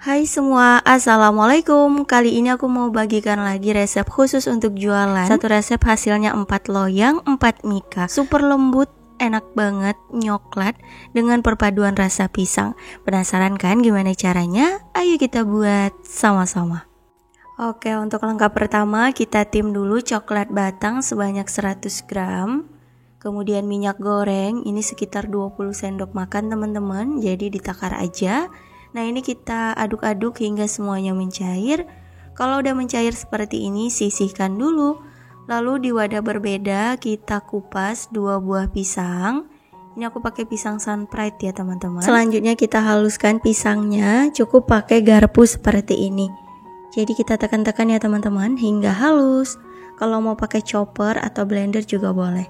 Hai semua, assalamualaikum. Kali ini aku mau bagikan lagi resep khusus untuk jualan. Satu resep hasilnya 4 loyang, 4 mika. Super lembut, enak banget, nyoklat dengan perpaduan rasa pisang. Penasaran kan gimana caranya? Ayo kita buat sama-sama. Oke, untuk langkah pertama kita tim dulu coklat batang sebanyak 100 gram. Kemudian minyak goreng, ini sekitar 20 sendok makan teman-teman, jadi ditakar aja. Nah ini kita aduk-aduk hingga semuanya mencair. Kalau udah mencair seperti ini sisihkan dulu. Lalu di wadah berbeda kita kupas 2 buah pisang. Ini aku pakai pisang Sunpride ya teman-teman. Selanjutnya kita haluskan pisangnya, cukup pakai garpu seperti ini. Jadi kita tekan-tekan ya teman-teman hingga halus. Kalau mau pakai chopper atau blender juga boleh.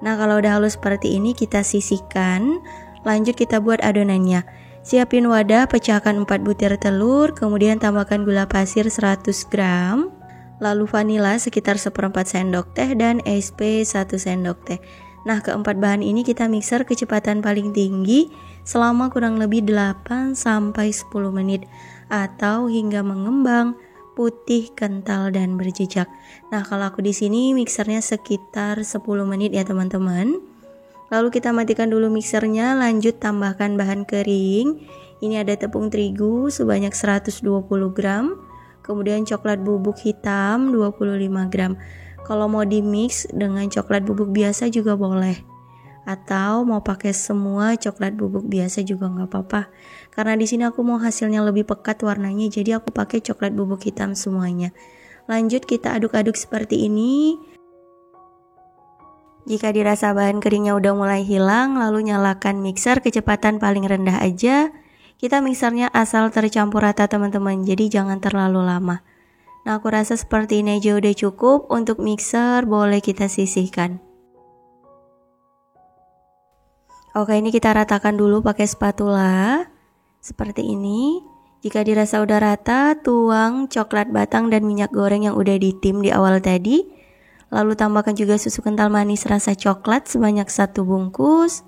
Nah kalau udah halus seperti ini kita sisihkan. Lanjut kita buat adonannya. Siapin wadah, pecahkan 4 butir telur, kemudian tambahkan gula pasir 100 gram, lalu vanila sekitar 1/4 sendok teh dan SP 1 sendok teh. Nah keempat bahan ini kita mixer kecepatan paling tinggi selama kurang lebih 8-10 menit atau hingga mengembang, putih, kental dan berjejak. Nah kalau aku di sini mixernya sekitar 10 menit ya teman-teman. Lalu kita matikan dulu mixernya, lanjut tambahkan bahan kering. Ini ada tepung terigu sebanyak 120 gram, kemudian coklat bubuk hitam 25 gram. Kalau mau di mix dengan coklat bubuk biasa juga boleh. Atau mau pakai semua coklat bubuk biasa juga nggak apa-apa. Karena di sini aku mau hasilnya lebih pekat warnanya, jadi aku pakai coklat bubuk hitam semuanya. Lanjut kita aduk-aduk seperti ini. Jika dirasa bahan keringnya udah mulai hilang, lalu nyalakan mixer kecepatan paling rendah aja. Kita mixernya asal tercampur rata teman-teman, jadi jangan terlalu lama. Nah aku rasa seperti ini aja udah cukup. Untuk mixer boleh kita sisihkan. Oke, ini kita ratakan dulu pakai spatula. Seperti ini. Jika dirasa udah rata, tuang coklat batang dan minyak goreng yang udah ditim di awal tadi. Lalu tambahkan juga susu kental manis rasa coklat sebanyak 1 bungkus.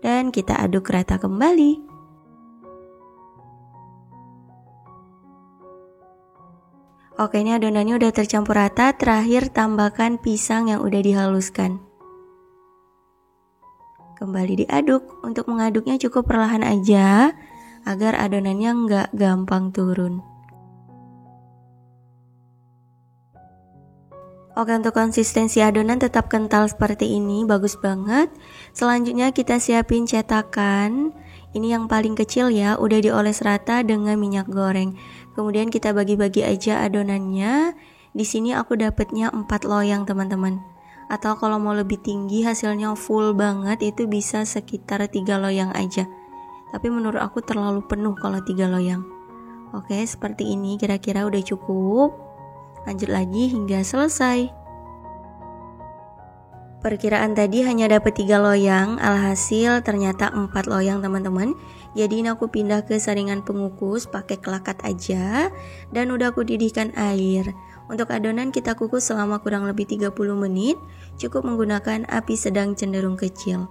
Dan kita aduk rata kembali. Oke, ini adonannya udah tercampur rata. Terakhir tambahkan pisang yang udah dihaluskan. Kembali diaduk. Untuk mengaduknya cukup perlahan aja agar adonannya nggak gampang turun. Oke, untuk konsistensi adonan tetap kental seperti ini, bagus banget. Selanjutnya kita siapin cetakan. Ini yang paling kecil ya, udah dioles rata dengan minyak goreng. Kemudian kita bagi-bagi aja adonannya. Di sini aku dapetnya 4 loyang teman-teman. Atau kalau mau lebih tinggi hasilnya full banget itu bisa sekitar 3 loyang aja. Tapi menurut aku terlalu penuh kalau 3 loyang. Oke, seperti ini kira-kira udah cukup. Lanjut lagi hingga selesai. Perkiraan tadi hanya dapat 3 loyang, alhasil ternyata 4 loyang teman-teman. Jadi ini aku pindah ke saringan pengukus pakai kelakat aja dan udah aku didihkan air. Untuk adonan kita kukus selama kurang lebih 30 menit, cukup menggunakan api sedang cenderung kecil.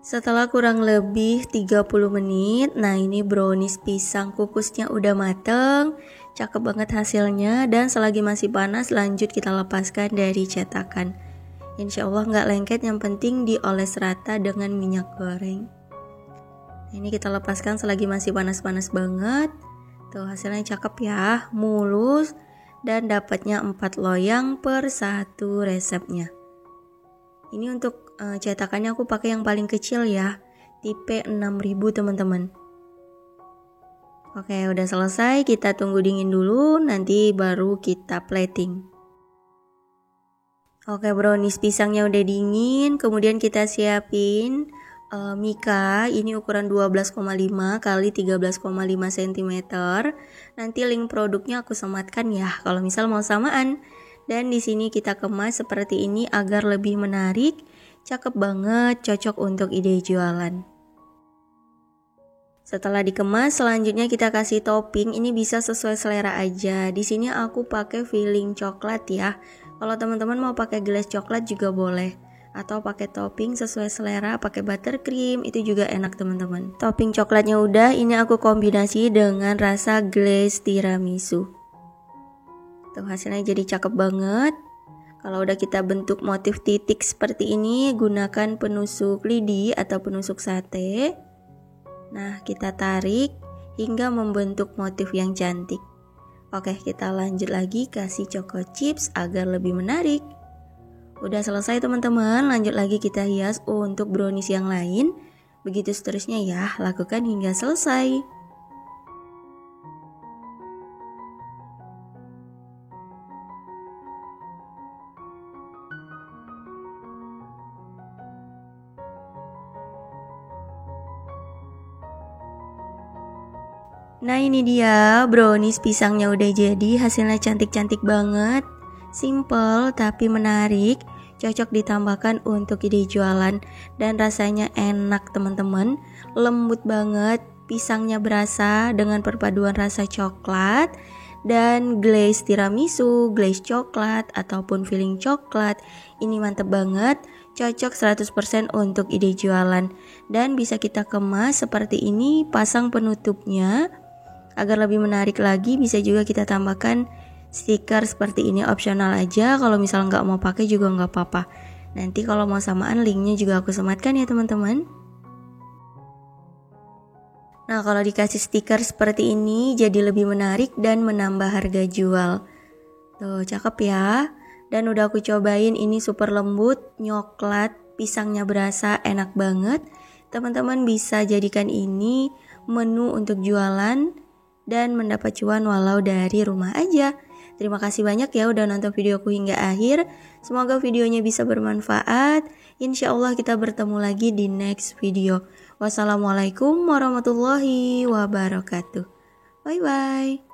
Setelah kurang lebih 30 menit, nah ini brownies pisang kukusnya udah mateng, cakep banget hasilnya. Dan selagi masih panas lanjut kita lepaskan dari cetakan. Insya Allah nggak lengket, yang penting dioles rata dengan minyak goreng. Nah, ini kita lepaskan selagi masih panas-panas banget. Tuh hasilnya cakep ya, mulus dan dapatnya 4 loyang per 1 resepnya. Ini untuk cetakannya aku pakai yang paling kecil ya, tipe 6000 teman-teman. Oke, udah selesai, kita tunggu dingin dulu, nanti baru kita plating. Oke, brownies pisangnya udah dingin, kemudian kita siapin mika, ini ukuran 12,5 kali 13,5 cm. Nanti link produknya aku sematkan ya, kalau misal mau samaan. Dan di sini kita kemas seperti ini agar lebih menarik. Cakep banget, cocok untuk ide jualan. Setelah dikemas, selanjutnya kita kasih topping. Ini bisa sesuai selera aja. Di sini aku pakai filling coklat ya. Kalau teman-teman mau pakai gelas coklat juga boleh. atau pakai topping sesuai selera, pakai buttercream itu juga enak teman-teman. Topping coklatnya udah, ini aku kombinasi dengan rasa glaze tiramisu. Tuh hasilnya jadi cakep banget. Kalau udah kita bentuk motif titik seperti ini, gunakan penusuk lidi atau penusuk sate. Nah, kita tarik hingga membentuk motif yang cantik. Oke, kita lanjut lagi kasih choco chips agar lebih menarik. Udah selesai teman-teman, lanjut lagi kita hias untuk brownies yang lain. Begitu seterusnya ya, lakukan hingga selesai. Nah ini dia brownies pisangnya udah jadi, hasilnya cantik-cantik banget. Simple tapi menarik, cocok ditambahkan untuk ide jualan dan rasanya enak teman-teman. Lembut banget, pisangnya berasa dengan perpaduan rasa coklat dan glaze tiramisu, glaze coklat ataupun filling coklat. Ini mantep banget, cocok 100% untuk ide jualan dan bisa kita kemas seperti ini, pasang penutupnya agar lebih menarik lagi. Bisa juga kita tambahkan stiker seperti ini, opsional aja, kalau misal nggak mau pakai juga nggak apa-apa. Nanti kalau mau samaan linknya juga aku sematkan ya teman-teman. Nah kalau dikasih stiker seperti ini jadi lebih menarik dan menambah harga jual. Tuh cakep ya. Dan udah aku cobain, ini super lembut, nyoklat, pisangnya berasa, enak banget. Teman-teman bisa jadikan ini menu untuk jualan dan mendapat cuan walau dari rumah aja. Terima kasih banyak ya udah nonton videoku hingga akhir. Semoga videonya bisa bermanfaat. Insya Allah kita bertemu lagi di next video. Wassalamualaikum warahmatullahi wabarakatuh. Bye bye.